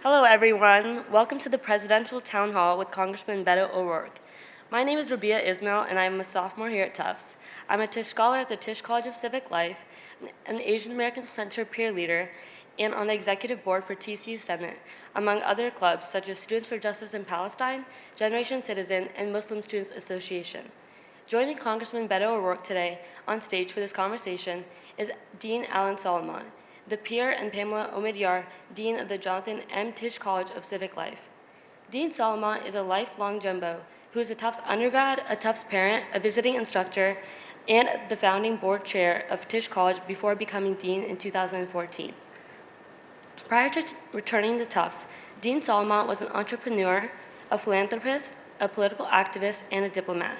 Hello, everyone. Welcome to the Presidential Town Hall with Congressman Beto O'Rourke. My name is Rabia Ismail, and I'm a sophomore here at Tufts. I'm a Tisch Scholar at the Tisch College of Civic Life, an Asian American Center peer leader, and on the executive board for TCU Senate, among other clubs such as Students for Justice in Palestine, Generation Citizen, and Muslim Students Association. Joining Congressman Beto O'Rourke today on stage for this conversation is Dean Alan Solomont, the peer, and Pamela Omidyar, Dean of the Jonathan M. Tisch College of Civic Life. Dean Solomont is a lifelong Jumbo who is a Tufts undergrad, a Tufts parent, a visiting instructor, and the founding board chair of Tisch College before becoming dean in 2014. Prior to returning to Tufts, Dean Solomont was an entrepreneur, a philanthropist, a political activist, and a diplomat.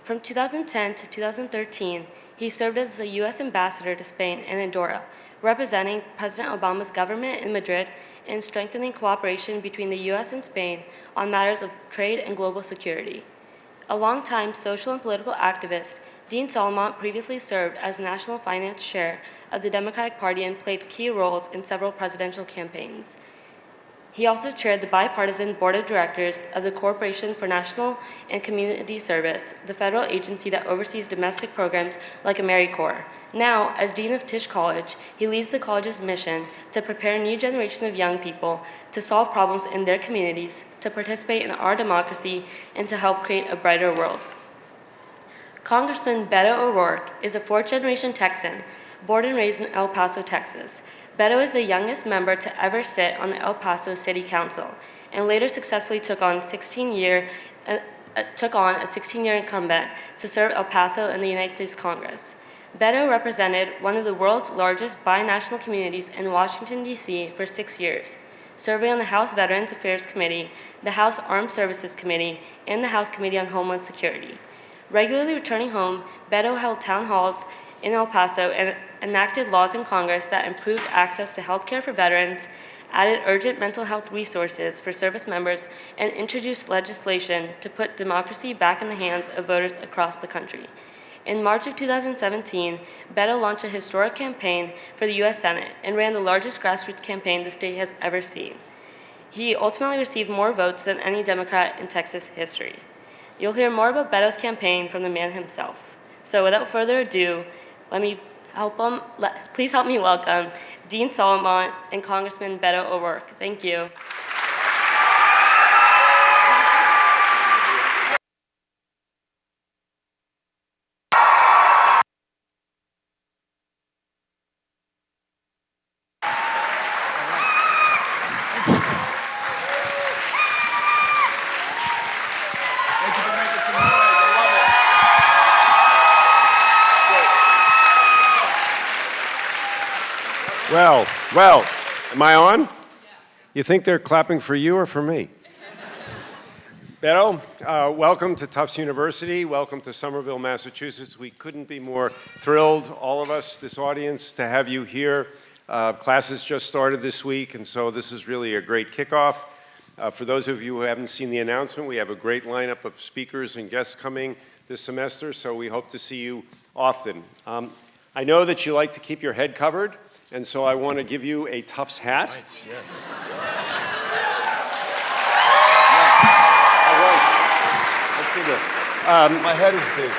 From 2010 to 2013, he served as the U.S. ambassador to Spain and Andorra, representing President Obama's government in Madrid and strengthening cooperation between the U.S. and Spain on matters of trade and global security. A longtime social and political activist, Dean Solomont previously served as National Finance Chair of the Democratic Party and played key roles in several presidential campaigns. He also chaired the bipartisan board of directors of the Corporation for National and Community Service, the federal agency that oversees domestic programs like AmeriCorps. Now, as Dean of Tisch College, he leads the college's mission to prepare a new generation of young people to solve problems in their communities, to participate in our democracy, and to help create a brighter world. Congressman Beto O'Rourke is a fourth-generation Texan, born and raised in El Paso, Texas. Beto is the youngest member to ever sit on the El Paso City Council, and later successfully took on a 16-year incumbent to serve El Paso in the United States Congress. Beto represented one of the world's largest binational communities in Washington, D.C. for 6 years, serving on the House Veterans Affairs Committee, the House Armed Services Committee, and the House Committee on Homeland Security. Regularly returning home, Beto held town halls in El Paso and enacted laws in Congress that improved access to health care for veterans, added urgent mental health resources for service members, and introduced legislation to put democracy back in the hands of voters across the country. In March of 2017, Beto launched a historic campaign for the U.S. Senate and ran the largest grassroots campaign the state has ever seen. He ultimately received more votes than any Democrat in Texas history. You'll hear more about Beto's campaign from the man himself. So without further ado, please help me welcome Dean Solomont and Congressman Beto O'Rourke. Thank you. Well, am I on? You think they're clapping for you or for me? Beto, welcome to Tufts University. Welcome to Somerville, Massachusetts. We couldn't be more thrilled, all of us, this audience, to have you here. Classes just started this week, and so this is really a great kickoff. For those of you who haven't seen the announcement, we have a great lineup of speakers and guests coming this semester, so we hope to see you often. I know that you like to keep your head covered, and so I want to give you a Tufts hat. Right, yes. All right. Let's do that. My head is big.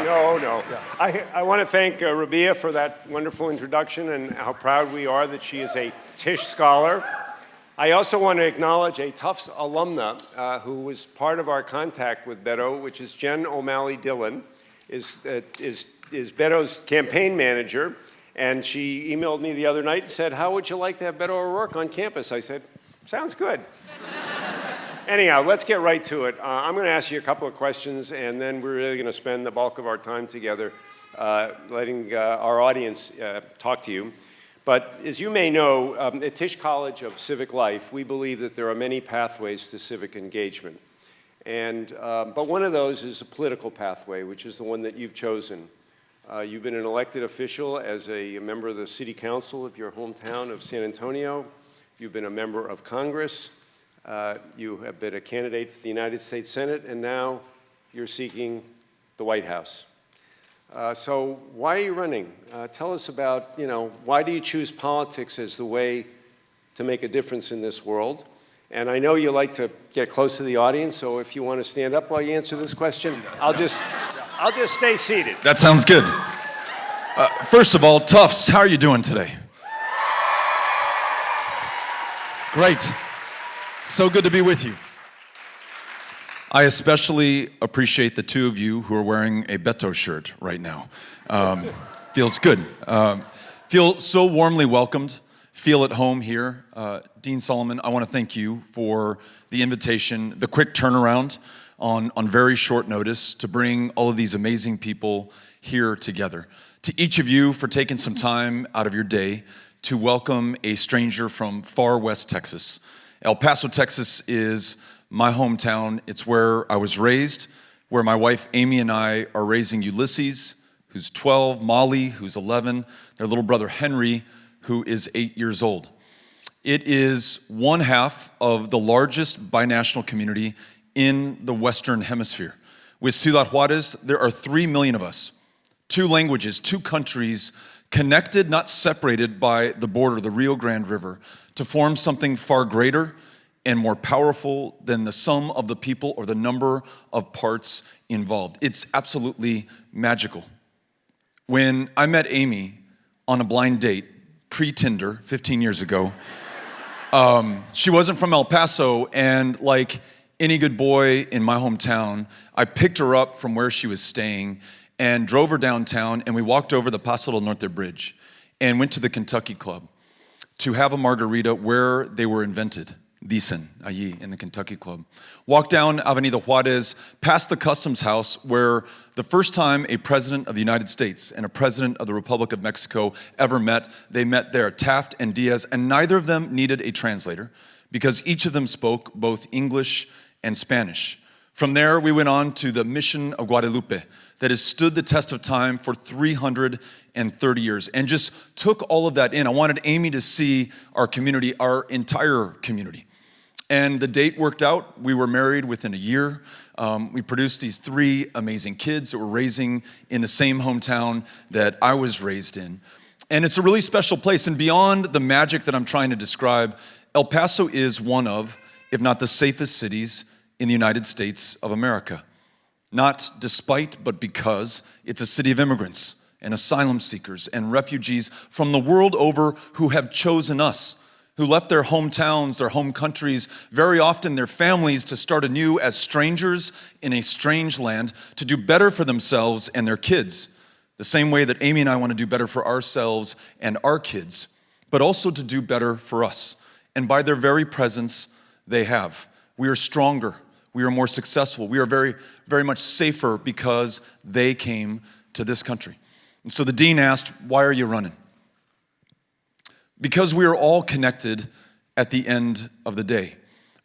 No. Yeah. I want to thank Rabia for that wonderful introduction and how proud we are that she is a Tisch Scholar. I also want to acknowledge a Tufts alumna who was part of our contact with Beto, which is Jen O'Malley Dillon, is Beto's campaign manager. And she emailed me the other night and said, "How would you like to have Beto O'Rourke on campus?" I said, "Sounds good." Anyhow, let's get right to it. I'm going to ask you a couple of questions, and then we're really going to spend the bulk of our time together letting our audience talk to you. But as you may know, at Tisch College of Civic Life, we believe that there are many pathways to civic engagement. But one of those is a political pathway, which is the one that you've chosen. You've been an elected official as a member of the city council of your hometown of San Antonio. You've been a member of Congress. You have been a candidate for the United States Senate, and now you're seeking the White House. So why are you running? Tell us about, why do you choose politics as the way to make a difference in this world. And I know you like to get close to the audience, so if you want to stand up while you answer this question, I'll just stay seated. That sounds good. First of all, Tufts, how are you doing today? Great. So good to be with you. I especially appreciate the two of you who are wearing a Beto shirt right now. Feels good. Feel so warmly welcomed. Feel at home here. Dean Solomon, I want to thank you for the invitation, the quick turnaround on very short notice to bring all of these amazing people here together. To each of you for taking some time out of your day to welcome a stranger from far west Texas. El Paso, Texas is my hometown. It's where I was raised, where my wife Amy and I are raising Ulysses, who's 12, Molly, who's 11, their little brother Henry, who is 8 years old. It is one half of the largest binational community in the Western Hemisphere. With Ciudad Juarez, there are 3 million of us, 2 languages, 2 countries, connected, not separated by the border, the Rio Grande River, to form something far greater and more powerful than the sum of the people or the number of parts involved. It's absolutely magical. When I met Amy on a blind date, pre-Tinder, 15 years ago, she wasn't from El Paso, and like any good boy in my hometown, I picked her up from where she was staying and drove her downtown, and we walked over the Paso del Norte Bridge and went to the Kentucky Club to have a margarita where they were invented. Dicen, allí in the Kentucky Club. Walked down Avenida Juarez, past the Customs House, where the first time a president of the United States and a president of the Republic of Mexico ever met, they met there, Taft and Diaz, and neither of them needed a translator because each of them spoke both English and Spanish. From there, we went on to the Mission of Guadalupe that has stood the test of time for 330 years and just took all of that in. I wanted Amy to see our community, our entire community. And the date worked out. We were married within a year. We produced these 3 amazing kids that we're raising in the same hometown that I was raised in. And it's a really special place. And beyond the magic that I'm trying to describe, El Paso is one of, if not the safest cities in the United States of America. Not despite, but because it's a city of immigrants and asylum seekers and refugees from the world over who have chosen us, who left their hometowns, their home countries, very often their families, to start anew as strangers in a strange land, to do better for themselves and their kids, the same way that Amy and I want to do better for ourselves and our kids, but also to do better for us. And by their very presence, they have. We are stronger. We are more successful. We are very, very much safer because they came to this country. And so the dean asked, why are you running? Because we are all connected at the end of the day.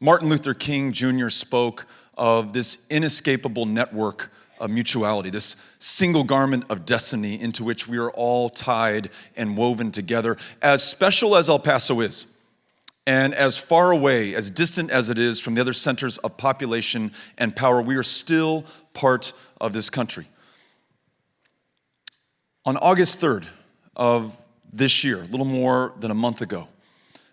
Martin Luther King Jr. spoke of this inescapable network of mutuality, this single garment of destiny into which we are all tied and woven together. As special as El Paso is, and as far away, as distant as it is from the other centers of population and power, we are still part of this country. On August 3rd of this year, a little more than a month ago,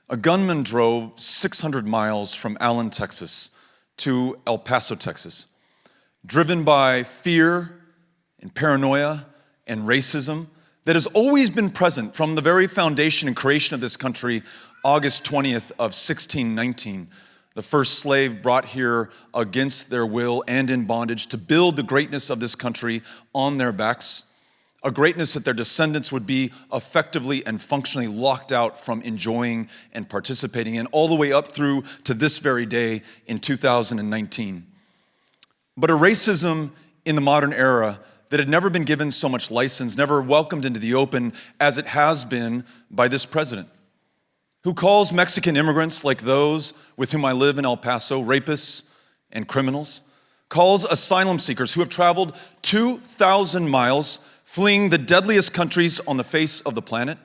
a gunman drove 600 miles from Allen, Texas to El Paso, Texas, driven by fear and paranoia and racism that has always been present from the very foundation and creation of this country. August 20th of 1619, the first slave brought here against their will and in bondage to build the greatness of this country on their backs, a greatness that their descendants would be effectively and functionally locked out from enjoying and participating in, all the way up through to this very day in 2019. But a racism in the modern era that had never been given so much license, never welcomed into the open as it has been by this president, who calls Mexican immigrants like those with whom I live in El Paso rapists and criminals, calls asylum seekers who have traveled 2,000 miles fleeing the deadliest countries on the face of the planet,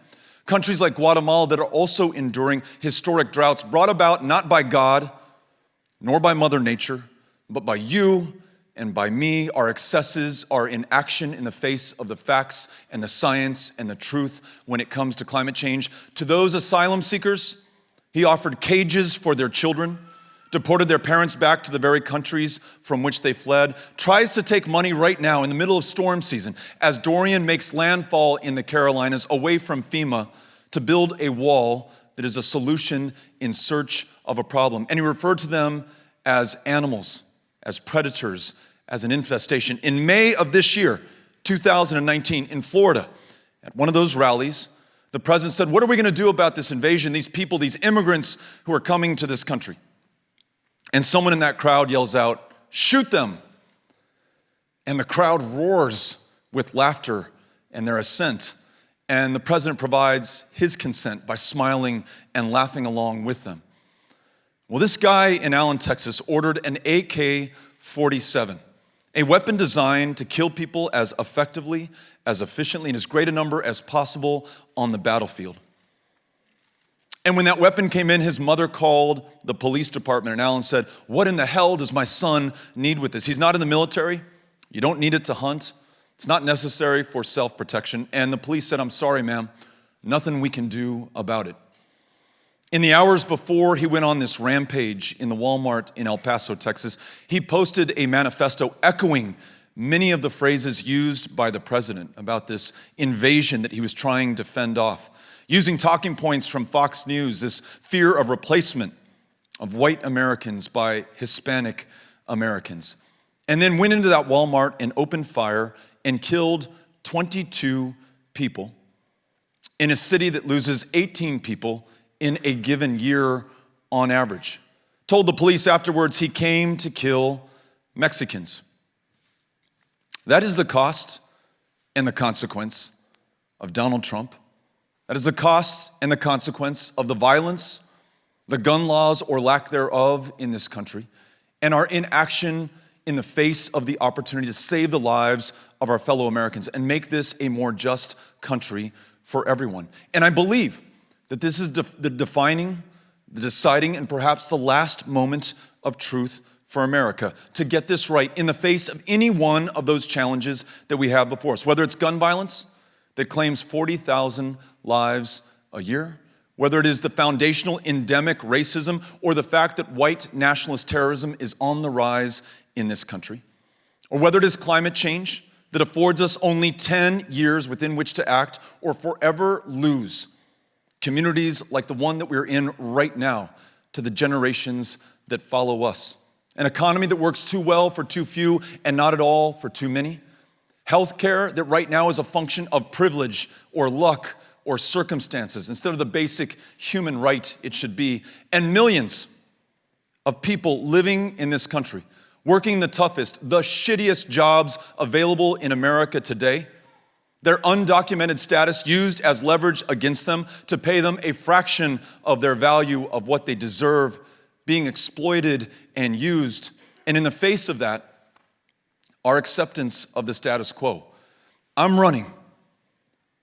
countries like Guatemala that are also enduring historic droughts brought about not by God, nor by Mother Nature, but by you and by me. Our excesses are in action in the face of the facts and the science and the truth when it comes to climate change. To those asylum seekers, He offered cages for their children, deported their parents back to the very countries from which they fled, tries to take money right now in the middle of storm season as Dorian makes landfall in the Carolinas away from FEMA to build a wall that is a solution in search of a problem. And he referred to them as animals, as predators, as an infestation. In May of this year, 2019, in Florida, at one of those rallies, the president said, what are we going to do about this invasion, these people, these immigrants who are coming to this country? And someone in that crowd yells out, shoot them. And the crowd roars with laughter and their assent. And the president provides his consent by smiling and laughing along with them. Well, this guy in Allen, Texas, ordered an AK-47, a weapon designed to kill people as effectively, as efficiently, and as great a number as possible on the battlefield. And when that weapon came in, his mother called the police department, and Allen said, what in the hell does my son need with this? He's not in the military. You don't need it to hunt. It's not necessary for self-protection. And the police said, I'm sorry, ma'am, nothing we can do about it. In the hours before he went on this rampage in the Walmart in El Paso, Texas, he posted a manifesto echoing many of the phrases used by the president about this invasion that he was trying to fend off. Using talking points from Fox News, this fear of replacement of white Americans by Hispanic Americans. And then went into that Walmart and opened fire and killed 22 people in a city that loses 18 people in a given year on average. Told the police afterwards he came to kill Mexicans. That is the cost and the consequence of Donald Trump. That is the cost and the consequence of the violence, the gun laws or lack thereof in this country, and our inaction in the face of the opportunity to save the lives of our fellow Americans and make this a more just country for everyone. And I believe that this is the defining, the deciding, and perhaps the last moment of truth for America to get this right in the face of any one of those challenges that we have before us, whether it's gun violence that claims 40,000 lives a year, whether it is the foundational endemic racism or the fact that white nationalist terrorism is on the rise in this country, or whether it is climate change that affords us only 10 years within which to act or forever lose communities like the one that we're in right now to the generations that follow us. An economy that works too well for too few and not at all for too many. Healthcare that right now is a function of privilege or luck or circumstances instead of the basic human right it should be. And millions of people living in this country, working the toughest, the shittiest jobs available in America today, their undocumented status used as leverage against them to pay them a fraction of their value of what they deserve, being exploited and used. And in the face of that, our acceptance of the status quo. I'm running,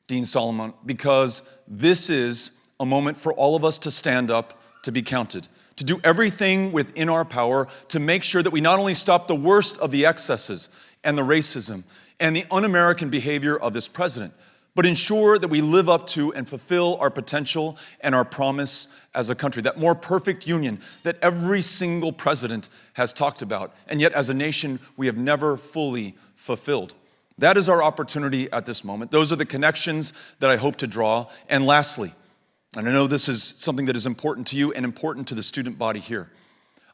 Dean Solomont, because this is a moment for all of us to stand up, to be counted, to do everything within our power to make sure that we not only stop the worst of the excesses and the racism and the un-American behavior of this president, but ensure that we live up to and fulfill our potential and our promise as a country, that more perfect union that every single president has talked about, and yet as a nation we have never fully fulfilled. That is our opportunity at this moment. Those are the connections that I hope to draw. And lastly, and I know this is something that is important to you and important to the student body here,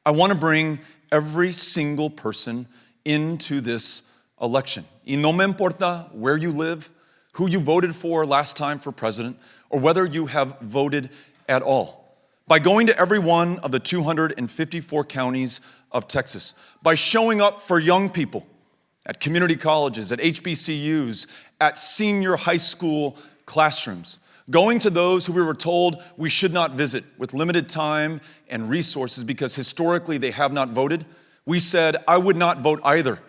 I want to bring every single person into this election. Y no me importa where you live, who you voted for last time for president, or whether you have voted at all. By going to every one of the 254 counties of Texas, by showing up for young people at community colleges, at HBCUs, at senior high school classrooms, going to those who we were told we should not visit with limited time and resources because historically they have not voted, we said, I would not vote either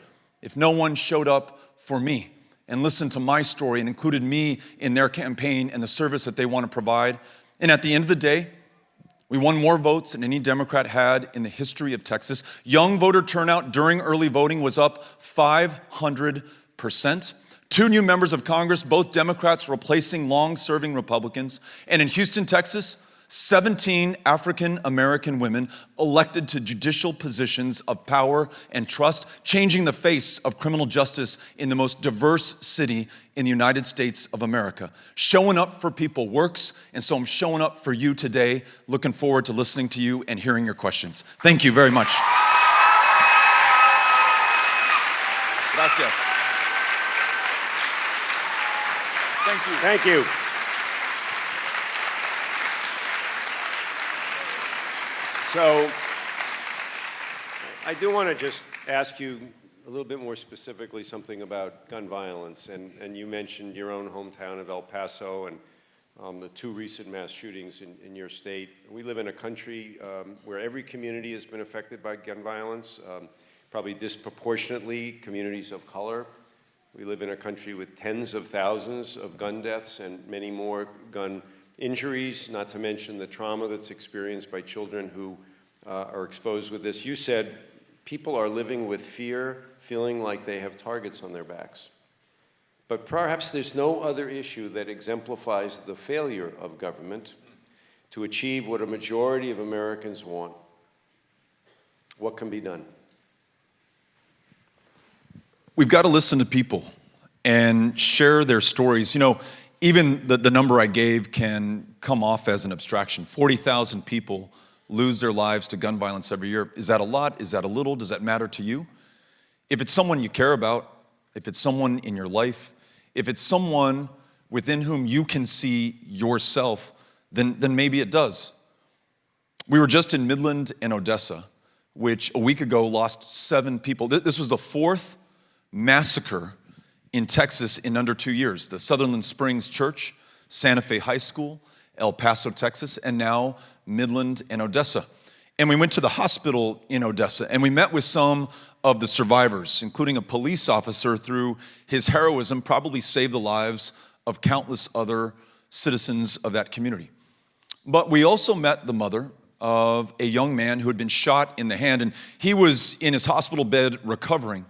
if no one showed up for me and listened to my story and included me in their campaign and the service that they want to provide. And at the end of the day, we won more votes than any Democrat had in the history of Texas. Young voter turnout during early voting was up 500%. 2 new members of Congress, both Democrats replacing long-serving Republicans. And in Houston, Texas, 17 African American women elected to judicial positions of power and trust, changing the face of criminal justice in the most diverse city in the United States of America. Showing up for people works, and so I'm showing up for you today. Looking forward to listening to you and hearing your questions. Thank you very much. Gracias. Thank you. Thank you. So I do want to just ask you a little bit more specifically something about gun violence. And you mentioned your own hometown of El Paso and the 2 recent mass shootings in your state. We live in a country where every community has been affected by gun violence, probably disproportionately communities of color. We live in a country with tens of thousands of gun deaths and many more gun injuries, not to mention the trauma that's experienced by children who are exposed with this. You said people are living with fear, feeling like they have targets on their backs. But perhaps there's no other issue that exemplifies the failure of government to achieve what a majority of Americans want. What can be done? We've got to listen to people and share their stories. You know, even the number I gave can come off as an abstraction. 40,000 people lose their lives to gun violence every year. Is that a lot? Is that a little? Does that matter to you? If it's someone you care about, if it's someone in your life, if it's someone within whom you can see yourself, then maybe it does. We were just in Midland and Odessa, which a week ago lost 7 people. This was the 4th massacre in Texas in under 2 years. The Sutherland Springs Church, Santa Fe High School, El Paso, Texas, and now Midland and Odessa. And we went to the hospital in Odessa, and we met with some of the survivors, including a police officer through his heroism probably saved the lives of countless other citizens of that community. But we also met the mother of a young man who had been shot in the hand, and he was in his hospital bed recovering.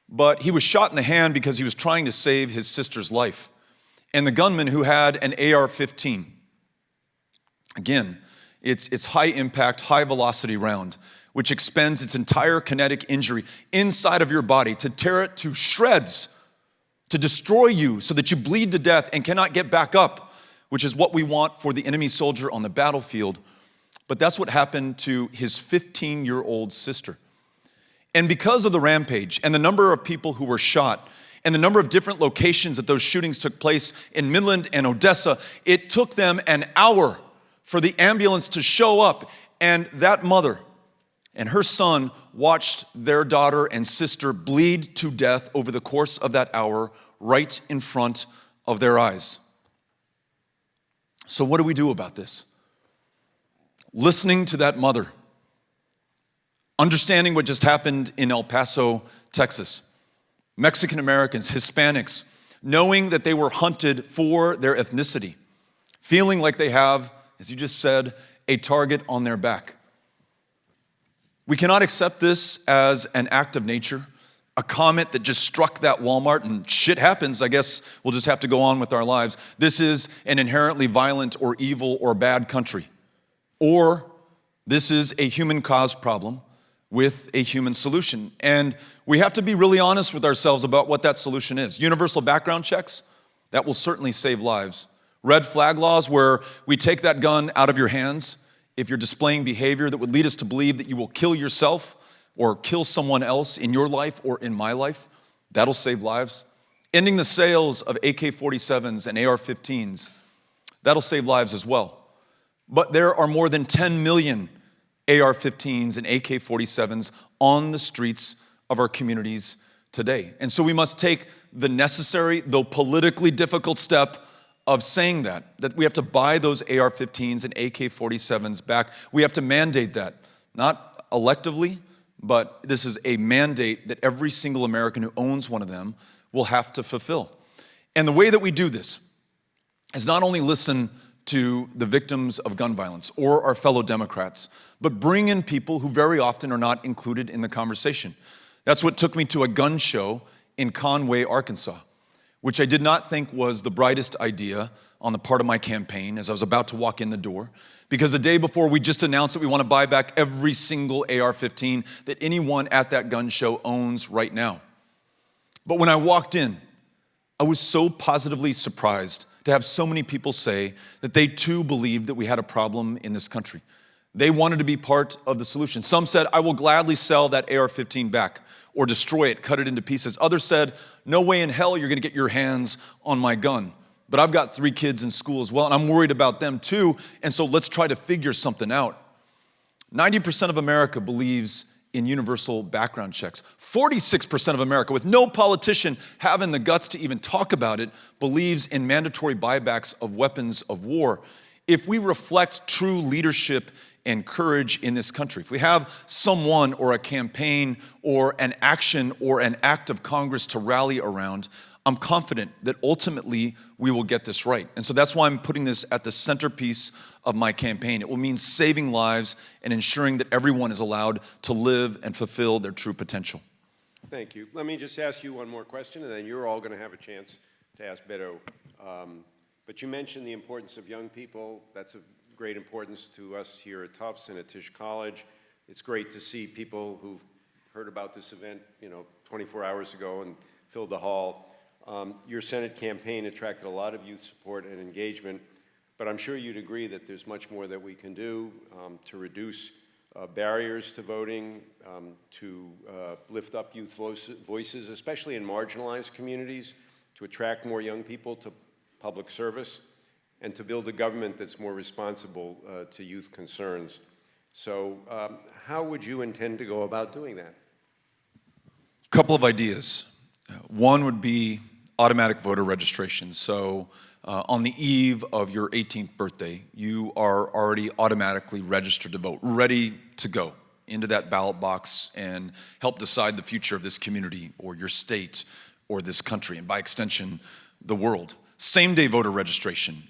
But he was shot in the hand because he was trying to save his sister's life. And the gunman who had an AR-15, again, it's high impact, high velocity round, which expends its entire kinetic injury inside of your body to tear it to shreds, to destroy you so that you bleed to death and cannot get back up, which is what we want for the enemy soldier on the battlefield. But that's what happened to his 15-year-old sister. And because of the rampage and the number of people who were shot and the number of different locations that those shootings took place in Midland and Odessa, it took them an hour for the ambulance to show up. And that mother and her son watched their daughter and sister bleed to death over the course of that hour right in front of their eyes. So what do we do about this? Listening to that mother, understanding what just happened in El Paso, Texas. Mexican Americans, Hispanics, knowing that they were hunted for their ethnicity, feeling like they have, as you just said, a target on their back. We cannot accept this as an act of nature, a comet that just struck that Walmart and shit happens. I guess we'll just have to go on with our lives. This is an inherently violent or evil or bad country. Or this is a human caused problem with a human solution. And we have to be really honest with ourselves about what that solution is. Universal background checks, that will certainly save lives. Red flag laws where we take that gun out of your hands if you're displaying behavior that would lead us to believe that you will kill yourself or kill someone else in your life or in my life, that'll save lives. Ending the sales of AK-47s and AR-15s, that'll save lives as well. But there are more than 10 million AR-15s and AK-47s on the streets of our communities today. And so we must take the necessary, though politically difficult step of saying that we have to buy those AR-15s and AK-47s back. We have to mandate that, not electively, but this is a mandate that every single American who owns one of them will have to fulfill. And the way that we do this is not only listen to the victims of gun violence or our fellow Democrats, but bring in people who very often are not included in the conversation. That's what took me to a gun show in Conway, Arkansas, which I did not think was the brightest idea on the part of my campaign as I was about to walk in the door, because the day before we just announced that we want to buy back every single AR-15 that anyone at that gun show owns right now. But when I walked in, I was so positively surprised to have so many people say that they too believed that we had a problem in this country. They wanted to be part of the solution. Some said, I will gladly sell that AR-15 back or destroy it, cut it into pieces. Others said, no way in hell you're gonna get your hands on my gun. But I've got 3 kids in school as well, and I'm worried about them too, and so let's try to figure something out. 90% of America believes in universal background checks. 46% of America, with no politician having the guts to even talk about it, believes in mandatory buybacks of weapons of war. If we reflect true leadership and courage in this country, if we have someone or a campaign or an action or an act of Congress to rally around, I'm confident that ultimately we will get this right. And so that's why I'm putting this at the centerpiece of my campaign. It will mean saving lives and ensuring that everyone is allowed to live and fulfill their true potential. Thank you. Let me just ask you one more question, and then you're all going to have a chance to ask Beto. But you mentioned the importance of young people. That's of great importance to us here at Tufts and at Tisch College. It's great to see people who've heard about this event, 24 hours ago and filled the hall. Your Senate campaign attracted a lot of youth support and engagement, but I'm sure you'd agree that there's much more that we can do to reduce barriers to voting, to lift up youth voices, especially in marginalized communities, to attract more young people to public service, and to build a government that's more responsible to youth concerns. So how would you intend to go about doing that? A couple of ideas. One would be automatic voter registration. So on the eve of your 18th birthday, you are already automatically registered to vote, ready to go into that ballot box and help decide the future of this community or your state or this country, and by extension, the world. Same-day voter registration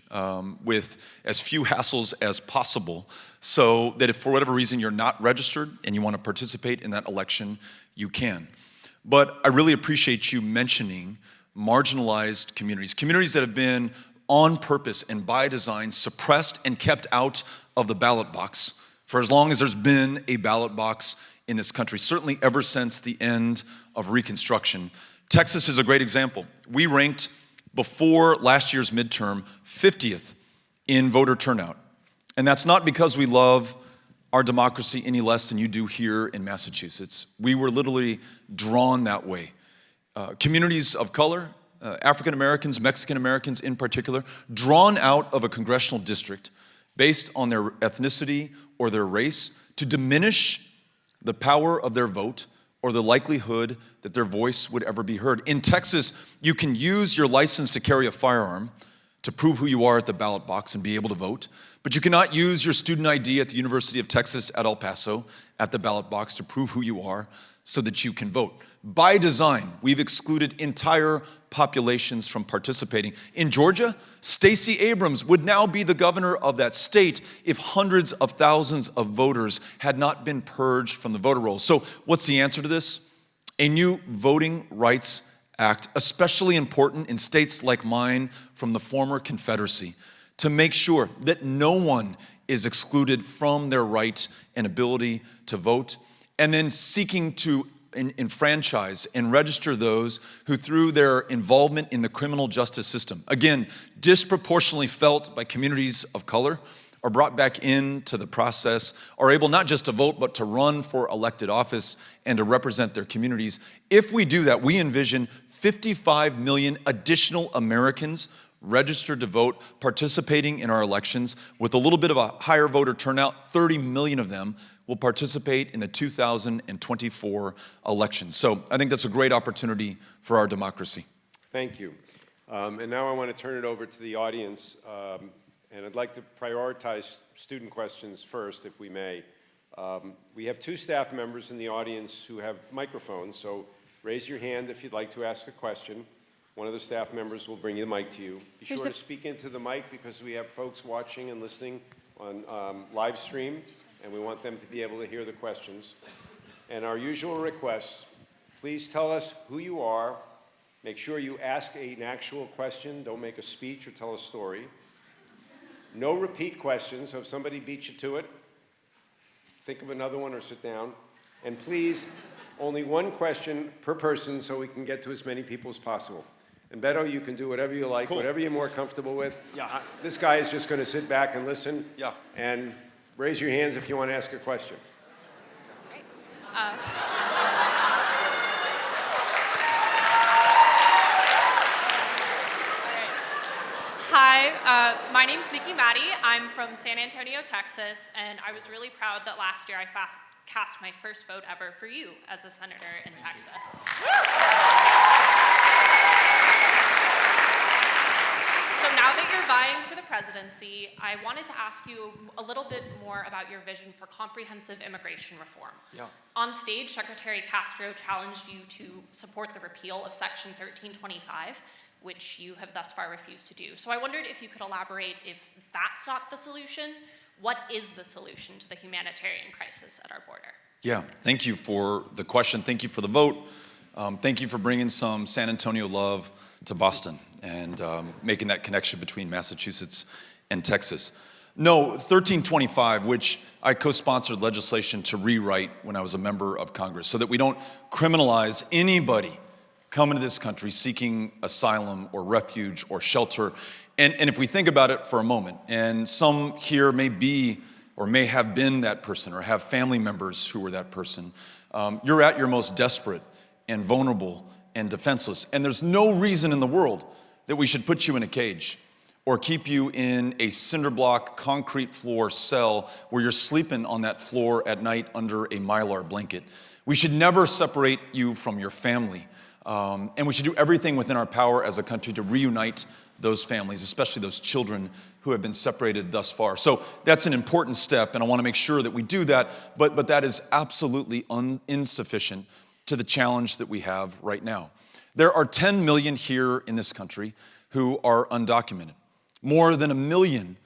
with as few hassles as possible, so that if for whatever reason you're not registered and you want to participate in that election, you can. But I really appreciate you mentioning marginalized communities, communities that have been on purpose and by design suppressed and kept out of the ballot box for as long as there's been a ballot box in this country, certainly ever since the end of Reconstruction. Texas is a great example. We ranked, before last year's midterm, 50th in voter turnout. And that's not because we love our democracy any less than you do here in Massachusetts. We were literally drawn that way. Communities of color, African Americans, Mexican Americans in particular, drawn out of a congressional district based on their ethnicity or their race to diminish the power of their vote or the likelihood that their voice would ever be heard. In Texas, you can use your license to carry a firearm to prove who you are at the ballot box and be able to vote, but you cannot use your student ID at the University of Texas at El Paso at the ballot box to prove who you are so that you can vote. By design, we've excluded entire populations from participating. In Georgia, Stacey Abrams would now be the governor of that state if hundreds of thousands of voters had not been purged from the voter rolls. So what's the answer to this? A new Voting Rights Act, especially important in states like mine from the former Confederacy, to make sure that no one is excluded from their right and ability to vote, and then seeking to enfranchise and register those who, through their involvement in the criminal justice system, again, disproportionately felt by communities of color, are brought back into the process, are able not just to vote, but to run for elected office and to represent their communities. If we do that, we envision 55 million additional Americans registered to vote, participating in our elections. With a little bit of a higher voter turnout, 30 million of them will participate in the 2024 elections. So I think that's a great opportunity for our democracy. Thank you. And now I want to turn it over to the audience. And I'd like to prioritize student questions first, if we may. We have 2 staff members in the audience who have microphones, so raise your hand if you'd like to ask a question. One of the staff members will bring the mic to you. Be sure to speak into the mic because we have folks watching and listening on live stream, and we want them to be able to hear the questions. And our usual request, please tell us who you are, Make sure you ask an actual question. Don't make a speech or tell a story. No repeat questions, so if somebody beats you to it, think of another one or sit down. And please, only one question per person so we can get to as many people as possible. And Beto, you can do whatever you like, whatever you're more comfortable with. Yeah. This guy is just going to sit back and listen. Yeah. And raise your hands if you want to ask a question. Hi, my name's Nikki Maddie. I'm from San Antonio, Texas, and I was really proud that last year I cast my first vote ever for you as a senator in Texas. So now that you're vying for the presidency, I wanted to ask you a little bit more about your vision for comprehensive immigration reform. Yeah. On stage, Secretary Castro challenged you to support the repeal of Section 1325, which you have thus far refused to do. So I wondered if you could elaborate, if that's not the solution, what is the solution to the humanitarian crisis at our border? Yeah, thank you for the question. Thank you for the vote. Thank you for bringing some San Antonio love to Boston and making that connection between Massachusetts and Texas. No, 1325, which I co-sponsored legislation to rewrite when I was a member of Congress, so that we don't criminalize anybody coming to this country seeking asylum or refuge or shelter. And if we think about it for a moment, and some here may be or may have been that person or have family members who were that person, you're at your most desperate and vulnerable and defenseless. And there's no reason in the world that we should put you in a cage or keep you in a cinder block, concrete floor cell where you're sleeping on that floor at night under a Mylar blanket. We should never separate you from your family. And we should do everything within our power as a country to reunite those families, especially those children who have been separated thus far. So that's an important step, and I want to make sure that we do that, but that is absolutely insufficient to the challenge that we have right now. There are 10 million here in this country who are undocumented. More than 1 million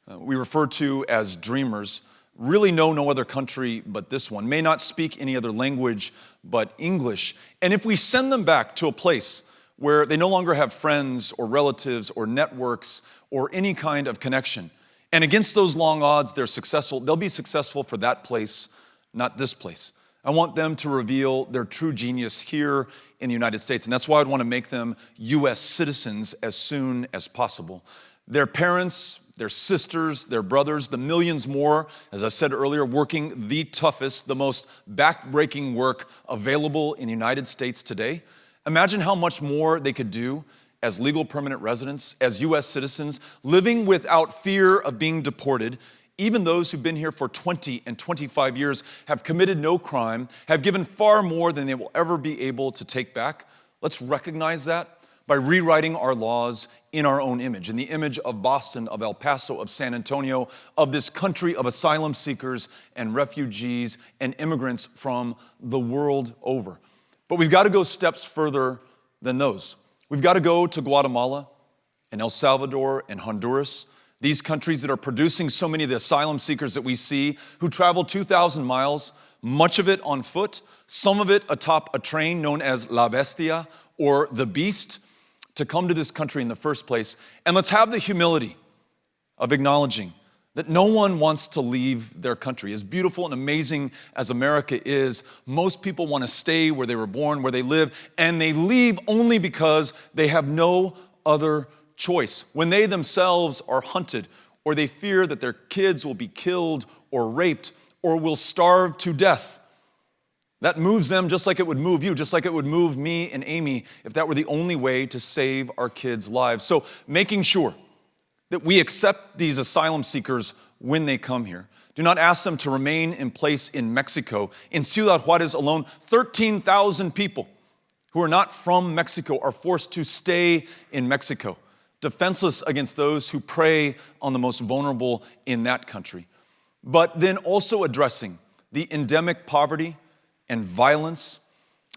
we refer to as dreamers really know no other country but this one, may not speak any other language but English. And if we send them back to a place where they no longer have friends or relatives or networks or any kind of connection, and against those long odds they're successful, they'll be successful for that place, not this place. I want them to reveal their true genius here in the United States, and that's why I'd want to make them U.S. citizens as soon as possible. Their parents, their sisters, their brothers, the millions more, as I said earlier, working the toughest, the most back-breaking work available in the United States today. Imagine how much more they could do as legal permanent residents, as U.S. citizens, living without fear of being deported. Even those who've been here for 20 and 25 years have committed no crime, have given far more than they will ever be able to take back. Let's recognize that by rewriting our laws in our own image, in the image of Boston, of El Paso, of San Antonio, of this country of asylum seekers and refugees and immigrants from the world over. But we've got to go steps further than those. We've got to go to Guatemala and El Salvador and Honduras, these countries that are producing so many of the asylum seekers that we see who travel 2,000 miles, much of it on foot, some of it atop a train known as La Bestia or the Beast, to come to this country in the first place. And let's have the humility of acknowledging that no one wants to leave their country. As beautiful and amazing as America is, most people want to stay where they were born, where they live, and they leave only because they have no other choice. When they themselves are hunted, or they fear that their kids will be killed or raped, or will starve to death, that moves them just like it would move you, just like it would move me and Amy if that were the only way to save our kids' lives. So making sure that we accept these asylum seekers when they come here. Do not ask them to remain in place in Mexico. In Ciudad Juarez alone, 13,000 people who are not from Mexico are forced to stay in Mexico, defenseless against those who prey on the most vulnerable in that country. But then also addressing the endemic poverty and violence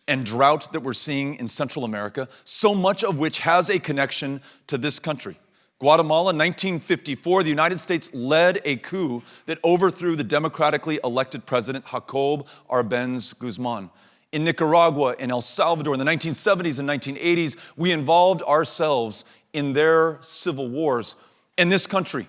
and drought that we're seeing in Central America, so much of which has a connection to this country. Guatemala, 1954, the United States led a coup that overthrew the democratically elected president Jacob Arbenz Guzman. In Nicaragua, in El Salvador, in the 1970s and 1980s, we involved ourselves in their civil wars. In this country,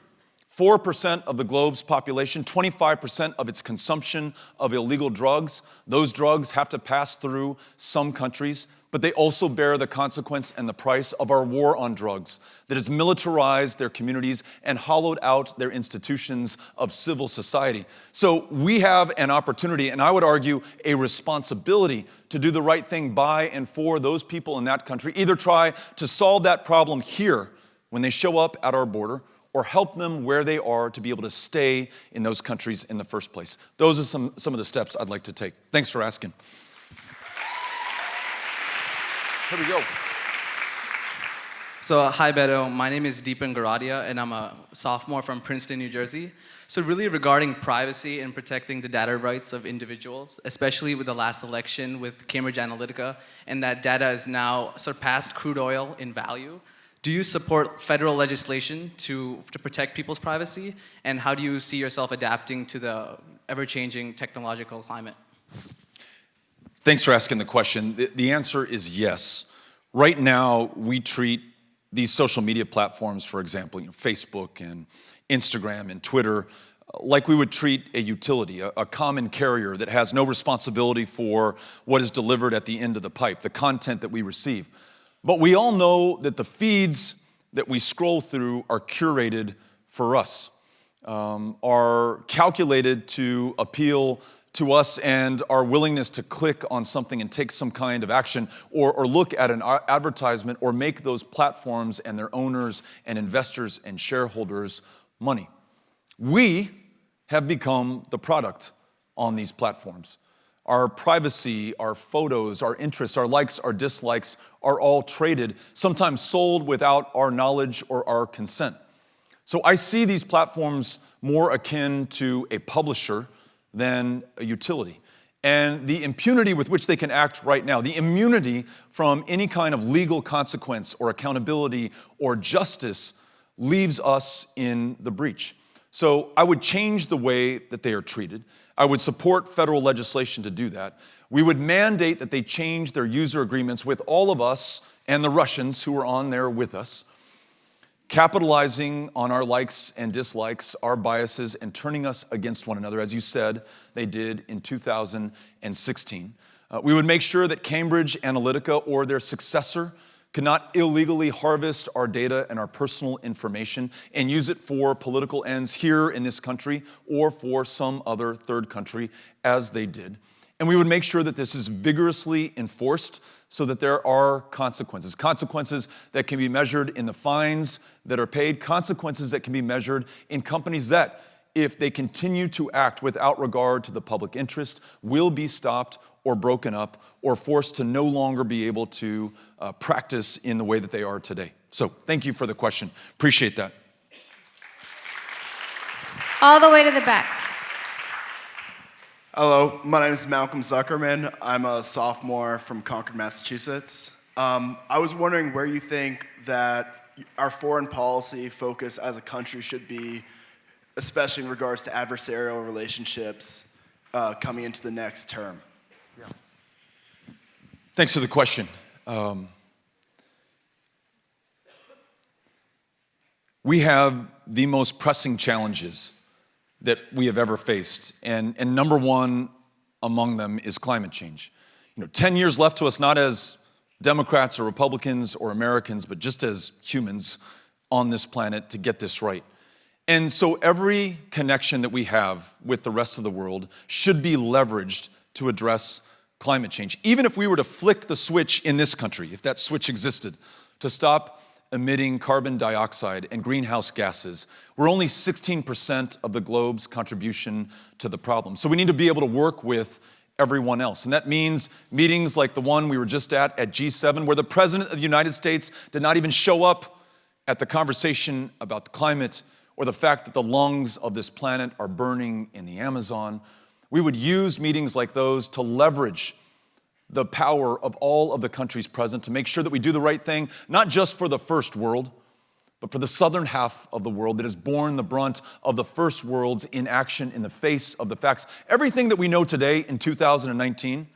4% of the globe's population, 25% of its consumption of illegal drugs. Those drugs have to pass through some countries, but they also bear the consequence and the price of our war on drugs that has militarized their communities and hollowed out their institutions of civil society. So we have an opportunity, and I would argue a responsibility, to do the right thing by and for those people in that country. Either try to solve that problem here when they show up at our border, or help them where they are to be able to stay in those countries in the first place. Those are some of the steps I'd like to take. Thanks for asking. Here we go. So, hi Beto, my name is Deepan Garadia, and I'm a sophomore from Princeton, New Jersey. So really regarding privacy and protecting the data rights of individuals, especially with the last election with Cambridge Analytica, and that data has now surpassed crude oil in value. Do you support federal legislation to protect people's privacy? And how do you see yourself adapting to the ever-changing technological climate? Thanks for asking the question. The answer is yes. Right now, we treat these social media platforms, for example, Facebook and Instagram and Twitter, like we would treat a utility, a common carrier that has no responsibility for what is delivered at the end of the pipe, the content that we receive. But we all know that the feeds that we scroll through are curated for us, are calculated to appeal to us and our willingness to click on something and take some kind of action, or look at an advertisement, or make those platforms and their owners and investors and shareholders money. We have become the product on these platforms. Our privacy, our photos, our interests, our likes, our dislikes are all traded, sometimes sold without our knowledge or our consent. So I see these platforms more akin to a publisher than a utility. And the impunity with which they can act right now, the immunity from any kind of legal consequence or accountability or justice, leaves us in the breach. So I would change the way that they are treated. I would support federal legislation to do that. We would mandate that they change their user agreements with all of us and the Russians who are on there with us, capitalizing on our likes and dislikes, our biases, and turning us against one another, as you said they did in 2016. We would make sure that Cambridge Analytica or their successor could not illegally harvest our data and our personal information and use it for political ends here in this country or for some other third country, as they did. And we would make sure that this is vigorously enforced so that there are consequences. Consequences that can be measured in the fines that are paid, consequences that can be measured in companies that, if they continue to act without regard to the public interest, will be stopped or broken up or forced to no longer be able to practice in the way that they are today. So thank you for the question. Appreciate that. All the way to the back. Hello, my name is Malcolm Zuckerman. I'm a sophomore from Concord, Massachusetts. I was wondering where you think that our foreign policy focus as a country should be, especially in regards to adversarial relationships coming into the next term. Yeah. Thanks for the question. We have the most pressing challenges that we have ever faced, and number one among them is climate change. 10 years left to us, not as Democrats or Republicans or Americans, but just as humans on this planet to get this right. And so every connection that we have with the rest of the world should be leveraged to address climate change. Even if we were to flick the switch in this country, if that switch existed, to stop emitting carbon dioxide and greenhouse gases, we're only 16% of the globe's contribution to the problem. So we need to be able to work with everyone else. And that means meetings like the one we were just at G7, where the President of the United States did not even show up at the conversation about the climate or the fact that the lungs of this planet are burning in the Amazon. We would use meetings like those to leverage the power of all of the countries present to make sure that we do the right thing, not just for the first world, but for the southern half of the world that has borne the brunt of the first world's inaction in the face of the facts. Everything that we know today in 2019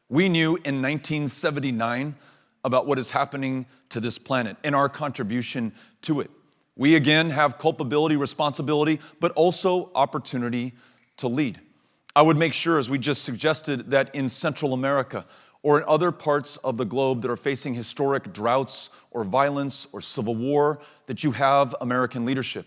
We knew in 1979 about what is happening to this planet and our contribution to it. We again have culpability, responsibility, but also opportunity to lead. I would make sure, as we just suggested, that in Central America or in other parts of the globe that are facing historic droughts or violence or civil war, that you have American leadership.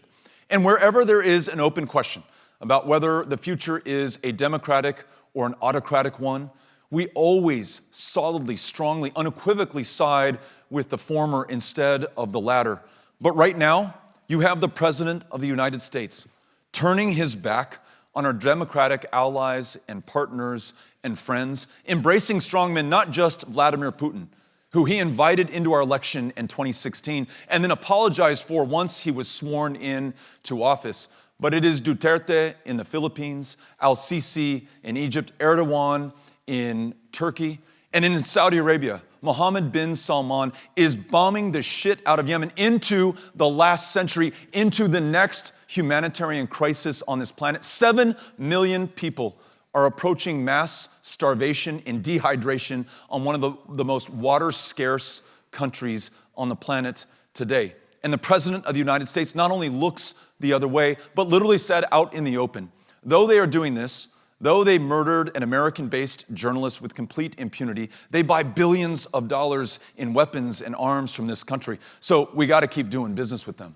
And wherever there is an open question about whether the future is a democratic or an autocratic one, we always solidly, strongly, unequivocally side with the former instead of the latter. But right now, you have the President of the United States turning his back on our democratic allies and partners and friends, embracing strongmen, not just Vladimir Putin, who he invited into our election in 2016 and then apologized for once he was sworn in to office. But it is Duterte in the Philippines, al-Sisi in Egypt, Erdogan in Turkey, and in Saudi Arabia, Mohammed bin Salman is bombing the shit out of Yemen into the last century, into the next humanitarian crisis on this planet. 7 million people are approaching mass starvation and dehydration on one of the most water-scarce countries on the planet today. And the President of the United States not only looks the other way, but literally said out in the open, though they are doing this, though they murdered an American-based journalist with complete impunity, they buy billions of dollars in weapons and arms from this country. So we got to keep doing business with them.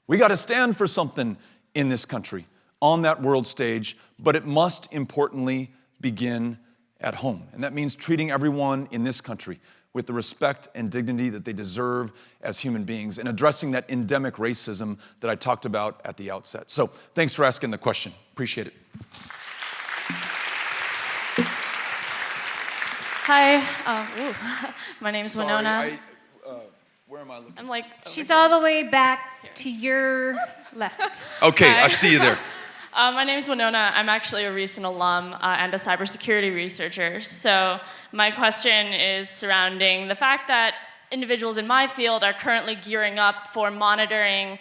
We got to stand for something in this country, on that world stage, but it must importantly begin at home. And that means treating everyone in this country with the respect and dignity that they deserve as human beings and addressing that endemic racism that I talked about at the outset. So thanks for asking the question. Appreciate it. Hi, my name is Winona. Where am I looking? I'm like, She's all the way back to your left. Okay, Hi. I see you there. My name is Winona. I'm actually a recent alum and a cybersecurity researcher. So my question is surrounding the fact that individuals in my field are currently gearing up for monitoring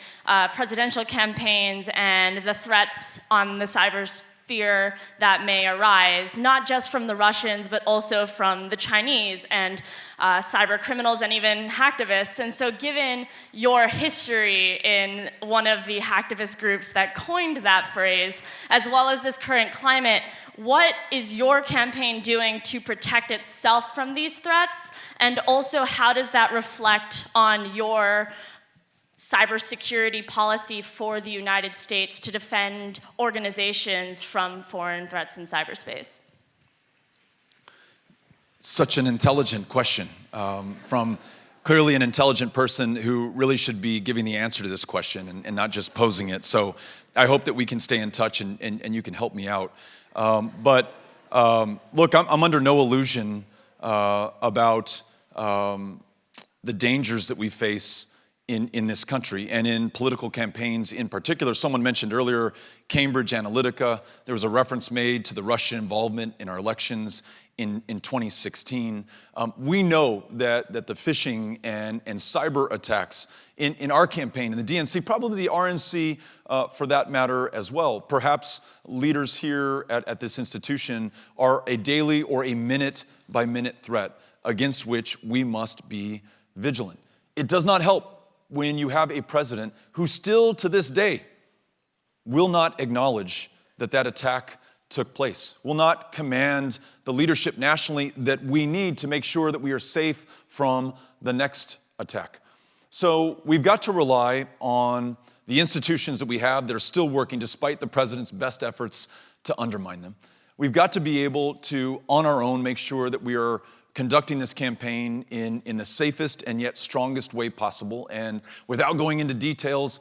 presidential campaigns and the threats on the cybersphere that may arise, not just from the Russians, but also from the Chinese and cyber criminals and even hacktivists. And so given your history in one of the hacktivist groups that coined that phrase, as well as this current climate, what is your campaign doing to protect itself from these threats? And also, how does that reflect on your cybersecurity policy for the United States to defend organizations from foreign threats in cyberspace? Such an intelligent question from clearly an intelligent person who really should be giving the answer to this question and not just posing it. So I hope that we can stay in touch and you can help me out. But look, I'm under no illusion about the dangers that we face in this country and in political campaigns in particular. Someone mentioned earlier Cambridge Analytica. There was a reference made to the Russian involvement in our elections in 2016. We know that the phishing and cyber attacks in our campaign, in the DNC, probably the RNC for that matter as well. Perhaps leaders here at this institution are a daily or a minute-by-minute threat against which we must be vigilant. It does not help when you have a president who still to this day will not acknowledge that attack took place, will not command the leadership nationally that we need to make sure that we are safe from the next attack. So we've got to rely on the institutions that we have that are still working despite the president's best efforts to undermine them. We've got to be able to, on our own, make sure that we are conducting this campaign in the safest and yet strongest way possible. And without going into details,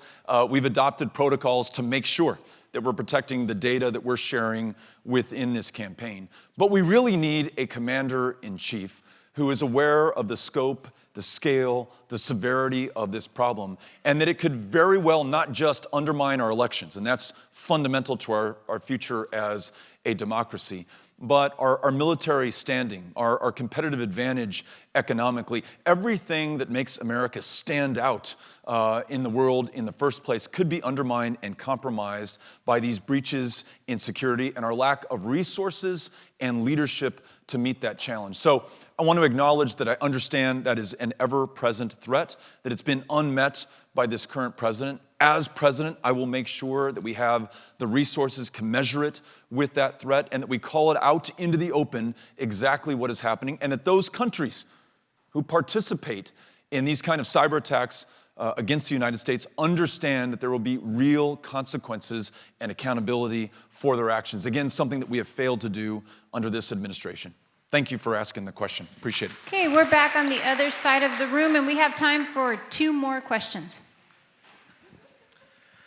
we've adopted protocols to make sure that we're protecting the data that we're sharing within this campaign. But we really need a commander-in-chief who is aware of the scope, the scale, the severity of this problem, and that it could very well not just undermine our elections, and that's fundamental to our future as a democracy, but our military standing, our competitive advantage economically, everything that makes America stand out in the world in the first place could be undermined and compromised by these breaches in security and our lack of resources and leadership to meet that challenge. So I want to acknowledge that I understand that is an ever-present threat, that it's been unmet by this current president. As president, I will make sure that we have the resources commensurate with that threat and that we call it out into the open exactly what is happening, and that those countries who participate in these kind of cyber attacks against the United States understand that there will be real consequences and accountability for their actions. Again, something that we have failed to do under this administration. Thank you for asking the question. Appreciate it. Okay, we're back on the other side of the room, and we have time for 2 more questions.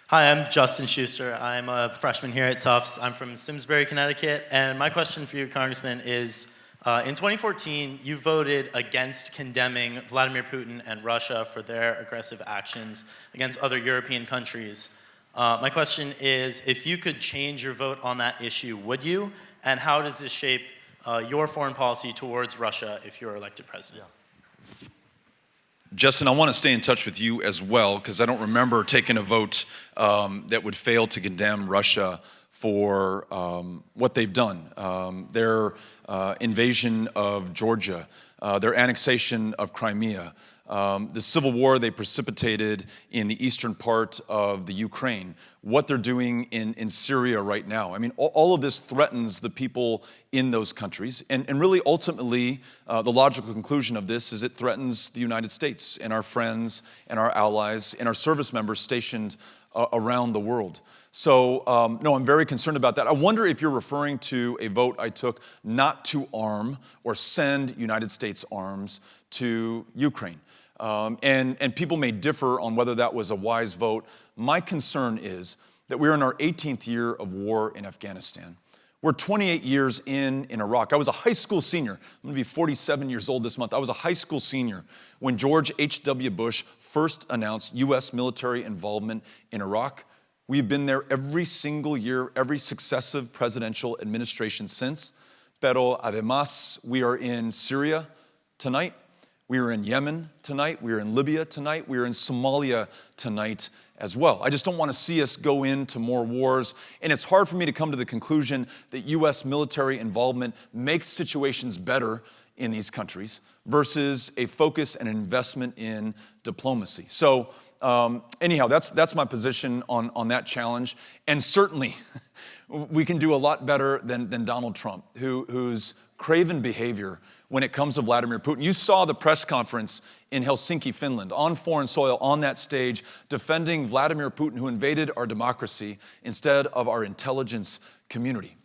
Hi, I'm Justin Schuster. I'm a freshman here at Tufts. I'm from Simsbury, Connecticut, and my question for you, Congressman, is in 2014, you voted against condemning Vladimir Putin and Russia for their aggressive actions against other European countries. My question is, if you could change your vote on that issue, would you? And how does this shape your foreign policy towards Russia if you're elected president? Justin, I want to stay in touch with you as well, because I don't remember taking a vote that would fail to condemn Russia for what they've done. Their invasion of Georgia, their annexation of Crimea, the civil war they precipitated in the eastern part of the Ukraine, what they're doing in Syria right now. I mean, all of this threatens the people in those countries. And really, ultimately, the logical conclusion of this is it threatens the United States and our friends and our allies and our service members stationed around the world. So, no, I'm very concerned about that. I wonder if you're referring to a vote I took not to arm or send United States arms to Ukraine. And people may differ on whether that was a wise vote. My concern is that we're in our 18th year of war in Afghanistan. We're 28 years in Iraq. I was a high school senior. I'm going to be 47 years old this month. I was a high school senior when George H.W. Bush first announced U.S. military involvement in Iraq. We've been there every single year, every successive presidential administration since. Pero además, we are in Syria tonight. We are in Yemen tonight. We are in Libya tonight. We are in Somalia tonight as well. I just don't want to see us go into more wars. And it's hard for me to come to the conclusion that U.S. military involvement makes situations better in these countries versus a focus and investment in diplomacy. So anyhow, that's my position on that challenge. And certainly, we can do a lot better than Donald Trump, whose craven behavior when it comes to Vladimir Putin. You saw the press conference in Helsinki, Finland, on foreign soil, on that stage, defending Vladimir Putin, who invaded our democracy instead of our intelligence community.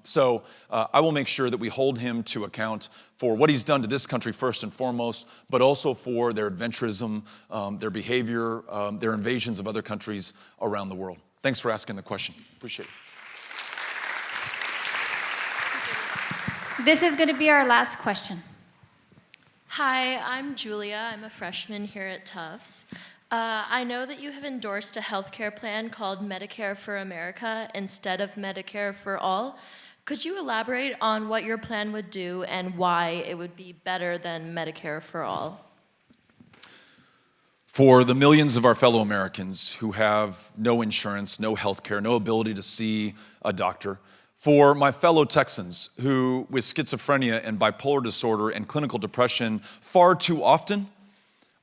So I will make sure that we hold him to account for what he's done to this country first and foremost, but also for their adventurism, their behavior, their invasions of other countries around the world. Thanks for asking the question. Appreciate it. This is going to be our last question. Hi, I'm Julia. I'm a freshman here at Tufts. I know that you have endorsed a healthcare plan called Medicare for America instead of Medicare for All. Could you elaborate on what your plan would do and why it would be better than Medicare for All? For the millions of our fellow Americans who have no insurance, no health care, no ability to see a doctor, for my fellow Texans who, with schizophrenia and bipolar disorder and clinical depression, far too often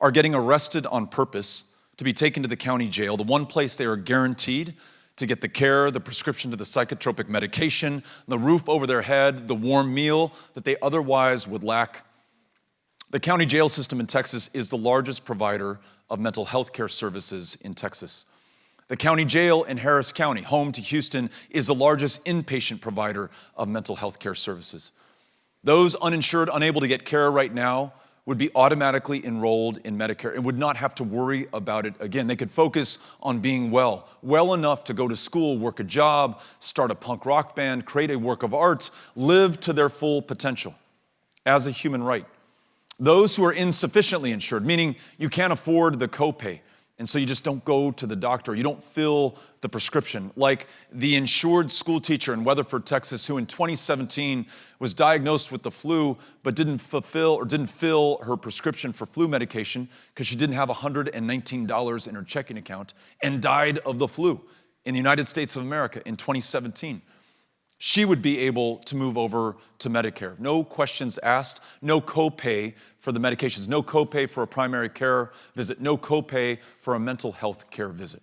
are getting arrested on purpose to be taken to the county jail, the one place they are guaranteed to get the care, the prescription to the psychotropic medication, the roof over their head, the warm meal that they otherwise would lack. The county jail system in Texas is the largest provider of mental health care services in Texas. The county jail in Harris County, home to Houston, is the largest inpatient provider of mental health care services. Those uninsured, unable to get care right now, would be automatically enrolled in Medicare and would not have to worry about it again. They could focus on being well enough to go to school, work a job, start a punk rock band, create a work of art, live to their full potential as a human right. Those who are insufficiently insured, meaning you can't afford the copay and so you just don't go to the doctor. You don't fill the prescription. Like the insured school teacher in Weatherford, Texas, who in 2017 was diagnosed with the flu, but didn't fill her prescription for flu medication because she didn't have $119 in her checking account and died of the flu in the United States of America in 2017. She would be able to move over to Medicare. No questions asked, no copay for the medications, no copay for a primary care visit, no copay for a mental health care visit.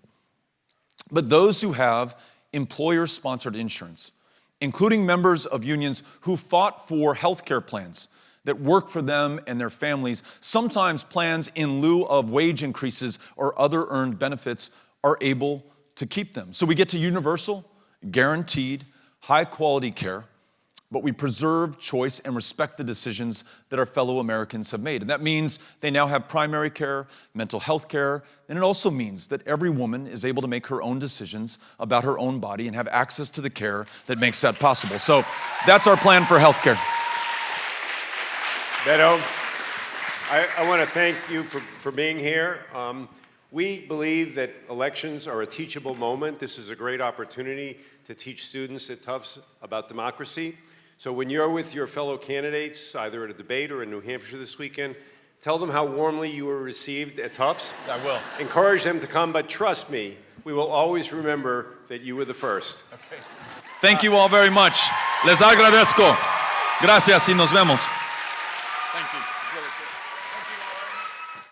But those who have employer-sponsored insurance, including members of unions who fought for health care plans that work for them and their families, sometimes plans in lieu of wage increases or other earned benefits, are able to keep them. So we get to universal, guaranteed, high-quality care, but we preserve choice and respect the decisions that our fellow Americans have made. And that means they now have primary care, mental health care, and it also means that every woman is able to make her own decisions about her own body and have access to the care that makes that possible. So that's our plan for health care. Beto, I want to thank you for being here. We believe that elections are a teachable moment. This is a great opportunity to teach students at Tufts about democracy. So when you're with your fellow candidates, either at a debate or in New Hampshire this weekend, tell them how warmly you were received at Tufts. I will. Encourage them to come, but trust me, we will always remember that you were the first. Okay. Thank you all very much. Les agradezco. Gracias y nos vemos. Thank you. It's really cool. Thank you all.